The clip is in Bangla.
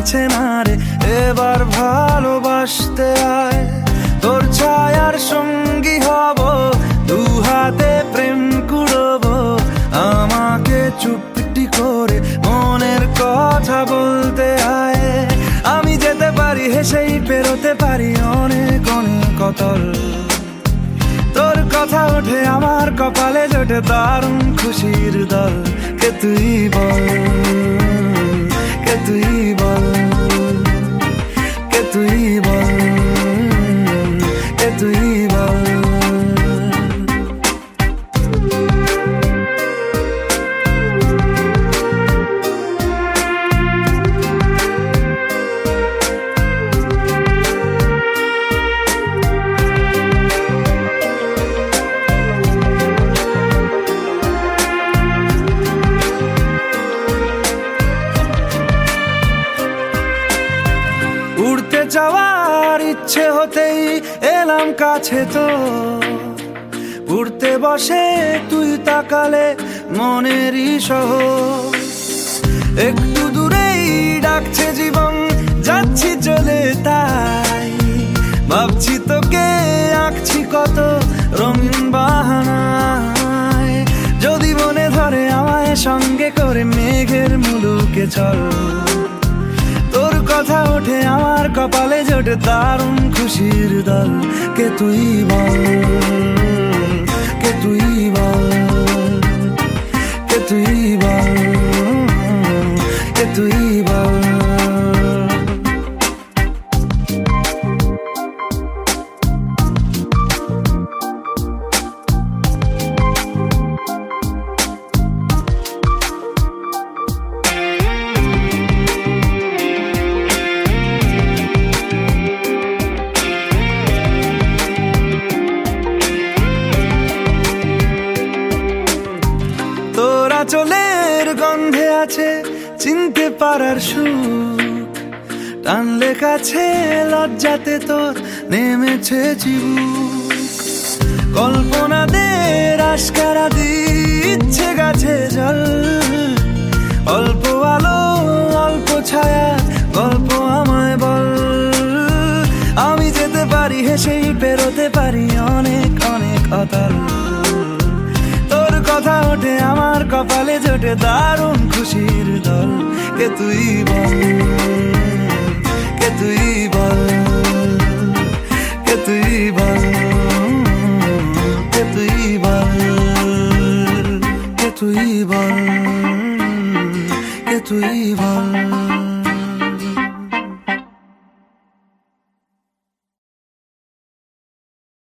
মানছে না রে, এবার ভালোবাসতে আয়। তোর ছায়ার সঙ্গী হব, দু হাতে প্রেম কুড়বো, আমাকে চুপটি করে মনের কথা বলতে আয়। আমি যেতে পারি হেসেই পেরোতে পারি অনেক অনেক অতল, তোর কথা ওঠে আমার কপালে জোটে দারুণ খুশির দল। কে তুই বল, কে তুই বল, কে তুই বল, কে তুই বল। উড়তে যাওয়ার ইচ্ছে হতেই এলাম কাছে তো, উড়তে বসে তুই তাকালে মনেরই শহর। একটু দূরেই ডাকছে জীবন, যাচ্ছি চলে তাই ভাবছি তোকে আঁকছি কত রঙিন বাহানায়। যদি মনে ধরে আমায় সঙ্গে করে মেঘের মুলুকে চল, তোর কথা ওঠে আমার কপালে জোটে দারুণ খুশির দল। কে তুই বল, কে তুই বল, কে তুই বল, কে তুই বল। চোলের গন্ধে আছে চিনতে পারার সুখ, টানলে কাছে লজ্জাতে তোর নেমেছে চিবুক। কল্পনাদের আশকারা দিচ্ছে গাছে জল, অল্প আলো অল্প ছায়া গল্প আমায় বল। আমি যেতে পারি হেসেই পেরোতে পারি অনেক অনেক অতল, তোর কথা ওঠে আমার কপালে জোটে দারুণ খুশির দল। কে তুই বল, কে তুই বল, কে তুই বল, কে তুই বল, কে তুই বল, কে তুই বল।